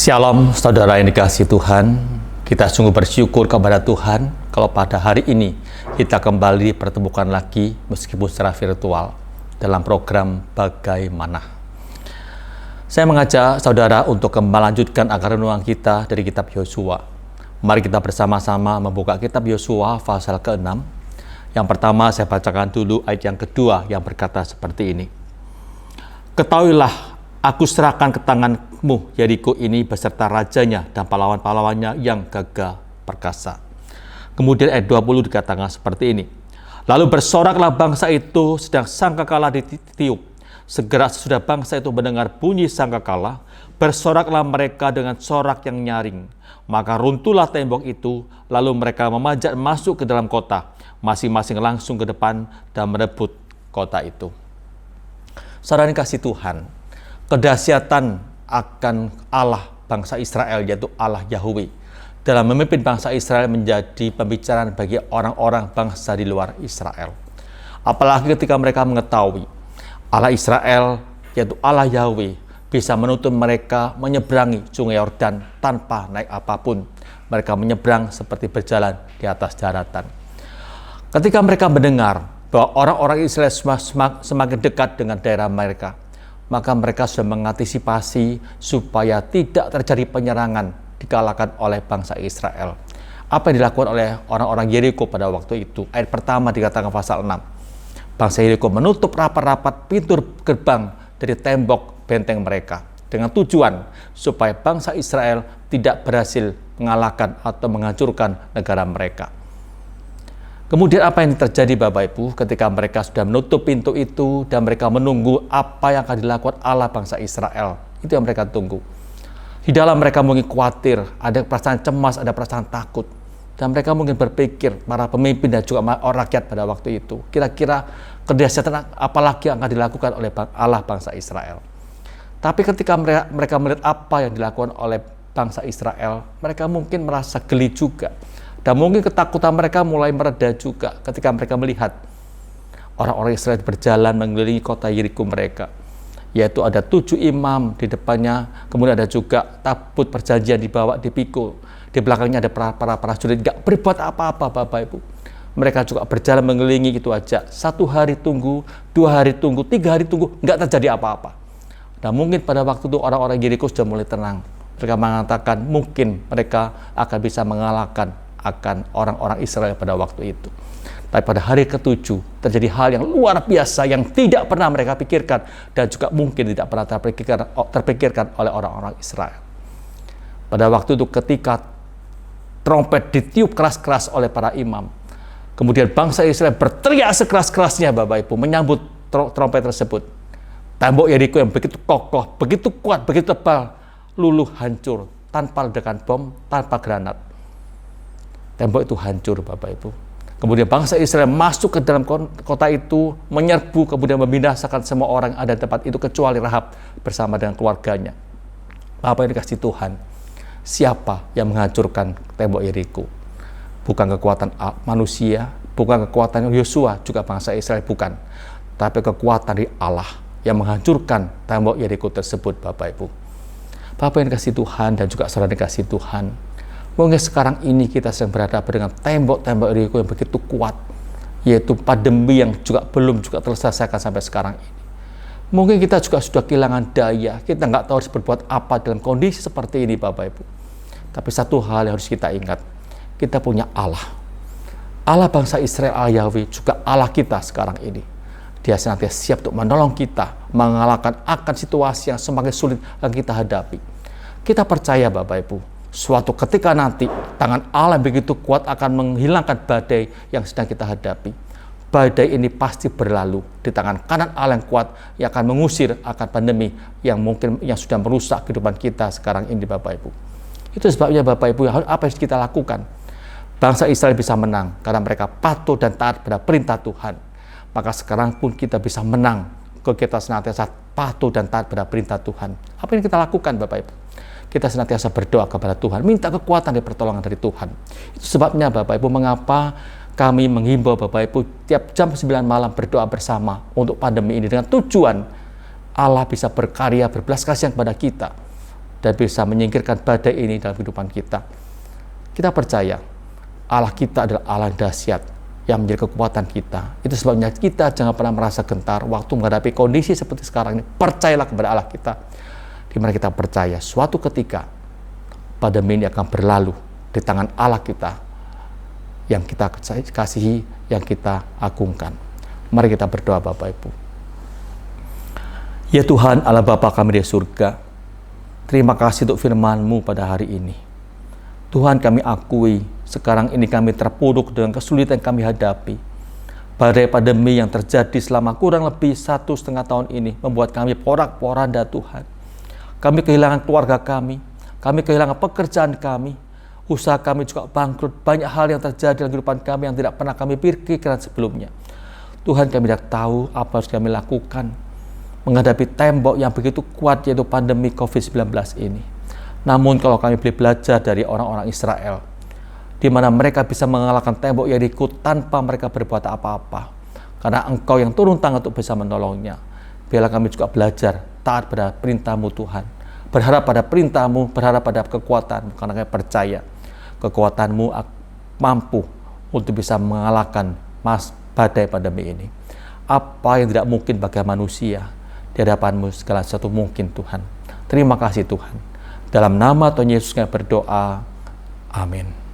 Shalom saudara yang dikasihi Tuhan, kita sungguh bersyukur kepada Tuhan kalau pada hari ini kita kembali dipertemukan lagi meskipun secara virtual dalam program Bagaimana. Saya mengajak saudara untuk melanjutkan akar renungan kita dari kitab Yosua. Mari kita bersama-sama membuka kitab Yosua pasal ke-6. Yang pertama saya bacakan dulu ayat yang kedua yang berkata seperti ini. Ketahuilah, aku serahkan ke tanganmu Yeriko ini beserta rajanya dan pahlawan-pahlawannya yang gagah perkasa. Kemudian ayat 20 dikatakan seperti ini. Lalu bersoraklah bangsa itu sedang sangkakala ditiup. Segera sesudah bangsa itu mendengar bunyi sangkakala, bersoraklah mereka dengan sorak yang nyaring. Maka runtuhlah tembok itu, lalu mereka memanjat masuk ke dalam kota, masing-masing langsung ke depan dan merebut kota itu. Saudara kasih Tuhan, kedahsyatan akan Allah bangsa Israel, yaitu Allah Yahweh, dalam memimpin bangsa Israel menjadi pembicaraan bagi orang-orang bangsa di luar Israel. Apalagi ketika mereka mengetahui Allah Israel, yaitu Allah Yahweh, bisa menuntun mereka menyeberangi sungai Yordan tanpa naik apapun. Mereka menyeberang seperti berjalan di atas daratan. Ketika mereka mendengar bahwa orang-orang Israel semakin dekat dengan daerah mereka, maka mereka sudah mengantisipasi supaya tidak terjadi penyerangan dikalahkan oleh bangsa Israel. Apa yang dilakukan oleh orang-orang Yeriko pada waktu itu? Ayat pertama dikatakan pasal 6. Bangsa Yeriko menutup rapat-rapat pintu gerbang dari tembok benteng mereka dengan tujuan supaya bangsa Israel tidak berhasil mengalahkan atau menghancurkan negara mereka. Kemudian apa yang terjadi Bapak Ibu ketika mereka sudah menutup pintu itu dan mereka menunggu apa yang akan dilakukan Allah bangsa Israel. Itu yang mereka tunggu. Di dalam mereka mungkin khawatir, ada perasaan cemas, ada perasaan takut. Dan mereka mungkin berpikir, para pemimpin dan juga orang rakyat pada waktu itu, kira-kira kedahsyatan apa lagi yang akan dilakukan oleh Allah bangsa Israel. Tapi ketika mereka melihat apa yang dilakukan oleh bangsa Israel, mereka mungkin merasa geli juga. Dan mungkin ketakutan mereka mulai mereda juga ketika mereka melihat orang-orang Israel berjalan mengelilingi kota Yeriko mereka. Yaitu ada 7 imam di depannya, kemudian ada juga tabut perjanjian dibawa dipikul. Di belakangnya ada para prajurit, gak berbuat apa-apa Bapak Ibu. Mereka juga berjalan mengelilingi itu aja. 1 hari tunggu, 2 hari tunggu, 3 hari tunggu, gak terjadi apa-apa. Dan mungkin pada waktu itu orang-orang Yeriko sudah mulai tenang. Mereka mengatakan mungkin mereka akan bisa mengalahkan akan orang-orang Israel pada waktu itu. Tapi pada hari ke-7 terjadi hal yang luar biasa yang tidak pernah mereka pikirkan dan juga mungkin tidak pernah terpikirkan oleh orang-orang Israel. Pada waktu itu ketika trompet ditiup keras-keras oleh para imam, kemudian bangsa Israel berteriak sekeras-kerasnya Bapak Ibu menyambut trompet tersebut. Tembok Yeriko yang begitu kokoh, begitu kuat, begitu tebal, luluh hancur tanpa ledakan bom, tanpa granat. Tembok itu hancur Bapak Ibu. Kemudian bangsa Israel masuk ke dalam kota itu, menyerbu, kemudian membinasakan semua orang yang ada di tempat itu kecuali Rahab bersama dengan keluarganya. Apa yang dikasih Tuhan? Siapa yang menghancurkan tembok Yeriko? Bukan kekuatan manusia, bukan kekuatan Yosua, juga bangsa Israel bukan. Tapi kekuatan dari Allah yang menghancurkan tembok Yeriko tersebut Bapak Ibu. Bapak yang dikasih Tuhan dan juga saudara dikasih Tuhan. Mungkin sekarang ini kita sedang berhadapan dengan tembok-tembok Yeriko yang begitu kuat, yaitu pandemi yang juga belum terselesaikan sampai sekarang ini. Mungkin kita juga sudah kehilangan daya, kita nggak tahu harus berbuat apa dalam kondisi seperti ini Bapak Ibu. Tapi satu hal yang harus kita ingat, kita punya Allah. Allah bangsa Israel, Allah Yahweh, juga Allah kita sekarang ini. Dia senantiasa siap untuk menolong kita, mengalahkan akan situasi yang semakin sulit yang kita hadapi. Kita percaya Bapak Ibu, suatu ketika nanti tangan Allah begitu kuat akan menghilangkan badai yang sedang kita hadapi. Badai ini pasti berlalu di tangan kanan Allah yang kuat yang akan mengusir akan pandemi yang mungkin yang sudah merusak kehidupan kita sekarang ini Bapak Ibu. Itu sebabnya Bapak Ibu apa yang kita lakukan? Bangsa Israel bisa menang karena mereka patuh dan taat pada perintah Tuhan. Maka sekarang pun kita bisa menang kalau kita senantiasa patuh dan taat pada perintah Tuhan. Apa yang kita lakukan Bapak Ibu? Kita senantiasa berdoa kepada Tuhan, minta kekuatan dan pertolongan dari Tuhan. Itu sebabnya Bapak Ibu mengapa kami menghimbau Bapak Ibu tiap jam 9 malam berdoa bersama untuk pandemi ini dengan tujuan Allah bisa berkarya berbelas kasihan kepada kita. dan bisa menyingkirkan badai ini dalam kehidupan kita. Kita percaya Allah kita adalah Allah yang dahsyat, yang menjadi kekuatan kita. Itu sebabnya kita jangan pernah merasa gentar waktu menghadapi kondisi seperti sekarang ini. Percayalah kepada Allah kita, di mana kita percaya suatu ketika pandemi ini akan berlalu di tangan Allah kita, yang kita kasihi, yang kita agungkan. Mari kita berdoa Bapak Ibu. Ya Tuhan Allah Bapa kami di surga, terima kasih untuk firman-Mu pada hari ini. Tuhan, kami akui sekarang ini kami terpuruk dengan kesulitan yang kami hadapi. Badai pandemi yang terjadi selama kurang lebih 1,5 tahun ini membuat kami porak-poranda Tuhan. Kami kehilangan keluarga kami kehilangan pekerjaan kami, usaha kami juga bangkrut, banyak hal yang terjadi dalam kehidupan kami yang tidak pernah kami pikirkan sebelumnya. Tuhan, kami tidak tahu apa harus kami lakukan menghadapi tembok yang begitu kuat, yaitu pandemi COVID-19 ini. Namun kalau kami boleh belajar dari orang-orang Israel, di mana mereka bisa mengalahkan tembok Yeriko tanpa mereka berbuat apa-apa, karena Engkau yang turun tangan untuk bisa menolongnya. Biarlah kami juga belajar taat pada perintah-Mu Tuhan, berharap pada perintah-Mu, berharap pada kekuatan-Mu, karena kami percaya kekuatan-Mu mampu untuk bisa mengalahkan badai pandemi ini. Apa yang tidak mungkin bagi manusia, di hadapan-Mu segala sesuatu mungkin Tuhan. Terima kasih Tuhan. Dalam nama Tuhan Yesus kami berdoa. Amin.